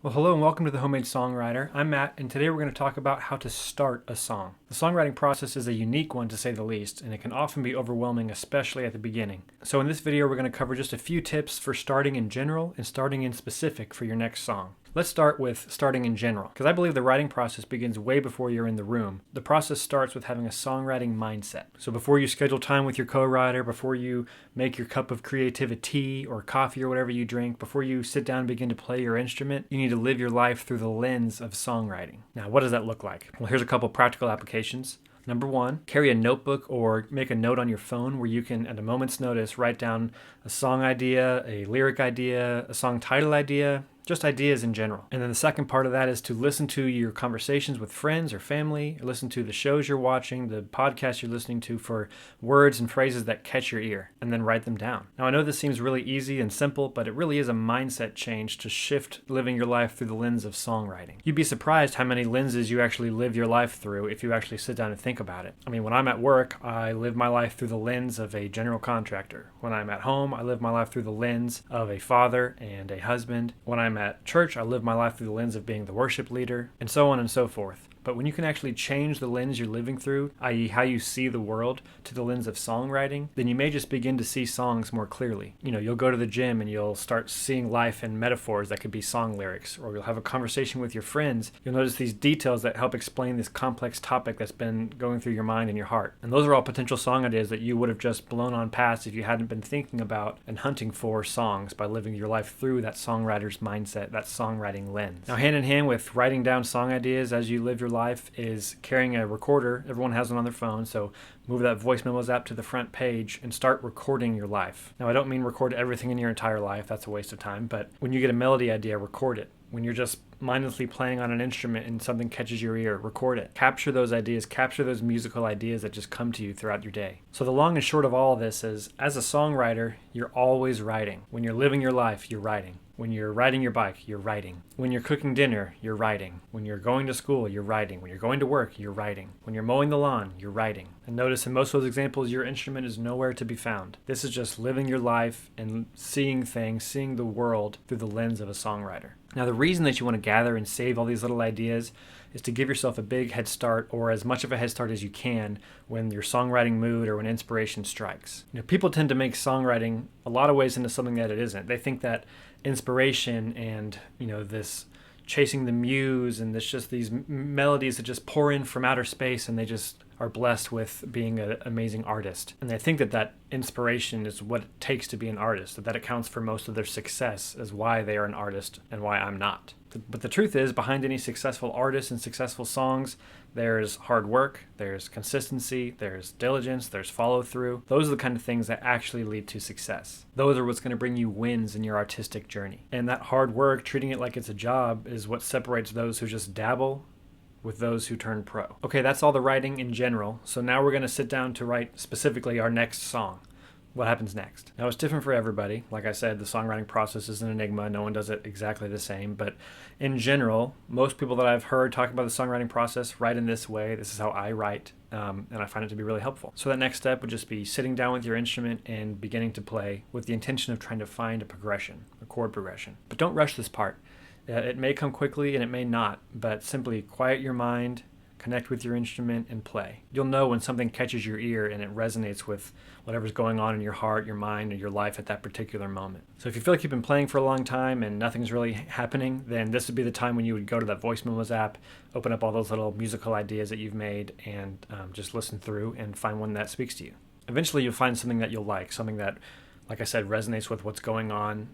Well, hello and welcome to The Homemade Songwriter. I'm Matt, and today we're going to talk about how to start a song. The songwriting process is a unique one to say the least, and it can often be overwhelming, especially at the beginning. So in this video, we're going to cover just a few tips for starting in general and starting in specific for your next song. Let's start with starting in general, because I believe the writing process begins way before you're in the room. The process starts with having a songwriting mindset. So before you schedule time with your co-writer, before you make your cup of creativity or coffee or whatever you drink, before you sit down and begin to play your instrument, you need to live your life through the lens of songwriting. Now, what does that look like? Well, here's a couple practical applications. Number one, carry a notebook or make a note on your phone where you can, at a moment's notice, write down a song idea, a lyric idea, a song title idea, just ideas in general. And then the second part of that is to listen to your conversations with friends or family, or listen to the shows you're watching, the podcasts you're listening to for words and phrases that catch your ear, and then write them down. Now, I know this seems really easy and simple, but it really is a mindset change to shift living your life through the lens of songwriting. You'd be surprised how many lenses you actually live your life through if you actually sit down and think about it. I mean, when I'm at work, I live my life through the lens of a general contractor. When I'm at home, I live my life through the lens of a father and a husband. When I'm at church, I live my life through the lens of being the worship leader, and so on and so forth. But when you can actually change the lens you're living through, i.e. how you see the world, to the lens of songwriting, then you may just begin to see songs more clearly. You'll go to the gym and you'll start seeing life in metaphors that could be song lyrics, or you'll have a conversation with your friends. You'll notice these details that help explain this complex topic that's been going through your mind and your heart. And those are all potential song ideas that you would have just blown on past if you hadn't been thinking about and hunting for songs by living your life through that songwriter's mindset, that songwriting lens. Now, hand in hand with writing down song ideas as you live your life is carrying a recorder. Everyone has one on their phone, so move that voice memos app to the front page and start recording your life. Now, I don't mean record everything in your entire life, that's a waste of time, but when you get a melody idea, record it. When you're just mindlessly playing on an instrument and something catches your ear, record it. Capture those ideas, capture those musical ideas that just come to you throughout your day. So the long and short of all of this is, as a songwriter, you're always writing. When you're living your life, you're writing. When you're riding your bike, you're writing. When you're cooking dinner, you're writing. When you're going to school, you're writing. When you're going to work, you're writing. When you're mowing the lawn, you're writing. And notice in most of those examples, your instrument is nowhere to be found. This is just living your life and seeing things, seeing the world through the lens of a songwriter. Now, the reason that you want to gather and save all these little ideas is to give yourself a big head start, or as much of a head start as you can, when your songwriting mood or when inspiration strikes. People tend to make songwriting a lot of ways into something that it isn't. They think that inspiration and this chasing the muse and there's just these melodies that just pour in from outer space, and they just are blessed with being an amazing artist. And they think that inspiration is what it takes to be an artist, that accounts for most of their success as why they are an artist and why I'm not. But the truth is, behind any successful artist and successful songs, there's hard work, there's consistency, there's diligence, there's follow through. Those are the kind of things that actually lead to success. Those are what's going to bring you wins in your artistic journey. And that hard work, treating it like it's a job, is what separates those who just dabble with those who turn pro. Okay, that's all the writing in general. So now we're going to sit down to write specifically our next song. What happens next? Now, it's different for everybody. Like I said, the songwriting process is an enigma. No one does it exactly the same. But in general, most people that I've heard talk about the songwriting process write in this way. This is how I write, and I find it to be really helpful. So that next step would just be sitting down with your instrument and beginning to play with the intention of trying to find a progression, a chord progression. But don't rush this part. It may come quickly and it may not, but simply quiet your mind, connect with your instrument, and play. You'll know when something catches your ear and it resonates with whatever's going on in your heart, your mind, or your life at that particular moment. So if you feel like you've been playing for a long time and nothing's really happening, then this would be the time when you would go to that voice memos app, open up all those little musical ideas that you've made, and just listen through and find one that speaks to you. Eventually you'll find something that you'll like, something that, like I said, resonates with what's going on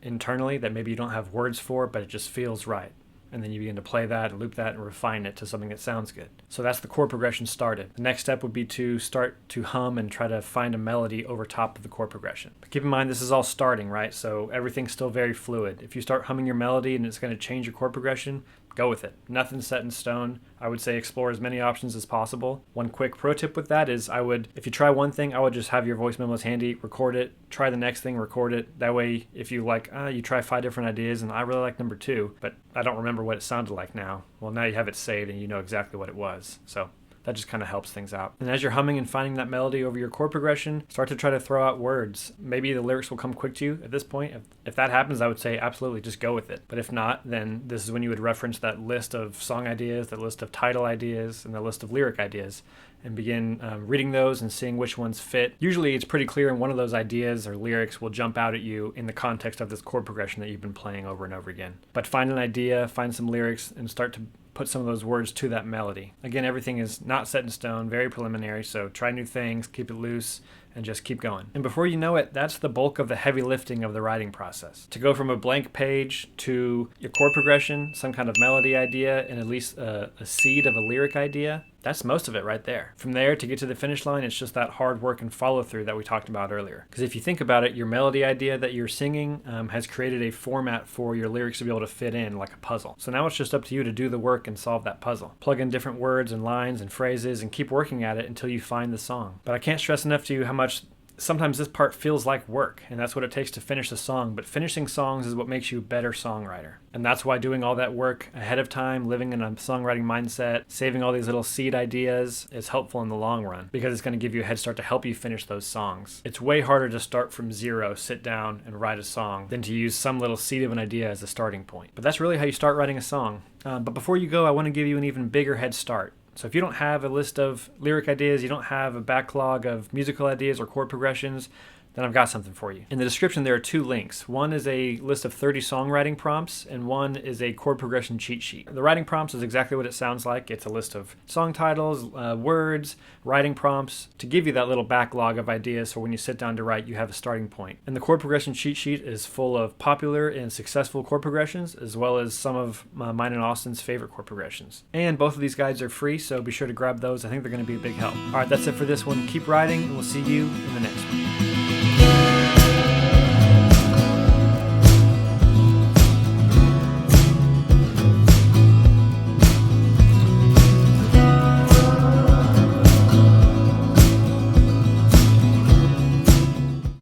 internally that maybe you don't have words for, but it just feels right. And then you begin to play that and loop that and refine it to something that sounds good. So that's the chord progression started. The next step would be to start to hum and try to find a melody over top of the chord progression. But keep in mind, this is all starting, right? So everything's still very fluid. If you start humming your melody and it's going to change your chord progression, go with it. Nothing's set in stone. I would say explore as many options as possible. One quick pro tip with that is if you try one thing, I would just have your voice memos handy, record it, try the next thing, record it. That way, if you you try 5 different ideas and I really like number 2, but I don't remember what it sounded like now. Well, now you have it saved and you know exactly what it was. So That just kind of helps things out. And as you're humming and finding that melody over your chord progression, start to try to throw out words. Maybe the lyrics will come quick to you at this point. If that happens, I would say absolutely just go with it. But if not, then this is when you would reference that list of song ideas, that list of title ideas, and the list of lyric ideas, and begin reading those and seeing which ones fit. Usually it's pretty clear, and one of those ideas or lyrics will jump out at you in the context of this chord progression that you've been playing over and over again. But find an idea, find some lyrics, and start to put some of those words to that melody. Again, everything is not set in stone, very preliminary, so try new things, keep it loose, and just keep going. And before you know it, that's the bulk of the heavy lifting of the writing process. To go from a blank page to your chord progression, some kind of melody idea, and at least a seed of a lyric idea, that's most of it right there. From there to get to the finish line, it's just that hard work and follow through that we talked about earlier. Because if you think about it, your melody idea that you're singing has created a format for your lyrics to be able to fit in like a puzzle. So now it's just up to you to do the work and solve that puzzle. Plug in different words and lines and phrases and keep working at it until you find the song. But I can't stress enough to you how much sometimes this part feels like work, and that's what it takes to finish a song, but finishing songs is what makes you a better songwriter. And that's why doing all that work ahead of time, living in a songwriting mindset, saving all these little seed ideas is helpful in the long run, because it's going to give you a head start to help you finish those songs. It's way harder to start from zero, sit down and write a song, than to use some little seed of an idea as a starting point. But that's really how you start writing a song. But before you go, I want to give you an even bigger head start. So if you don't have a list of lyric ideas, you don't have a backlog of musical ideas or chord progressions, then I've got something for you. In the description, there are 2 links. One is a list of 30 songwriting prompts, and one is a chord progression cheat sheet. The writing prompts is exactly what it sounds like. It's a list of song titles, words, writing prompts to give you that little backlog of ideas so when you sit down to write, you have a starting point. And the chord progression cheat sheet is full of popular and successful chord progressions, as well as some of mine and Austin's favorite chord progressions. And both of these guides are free, so be sure to grab those. I think they're going to be a big help. All right, that's it for this one. Keep writing, and we'll see you in the next one.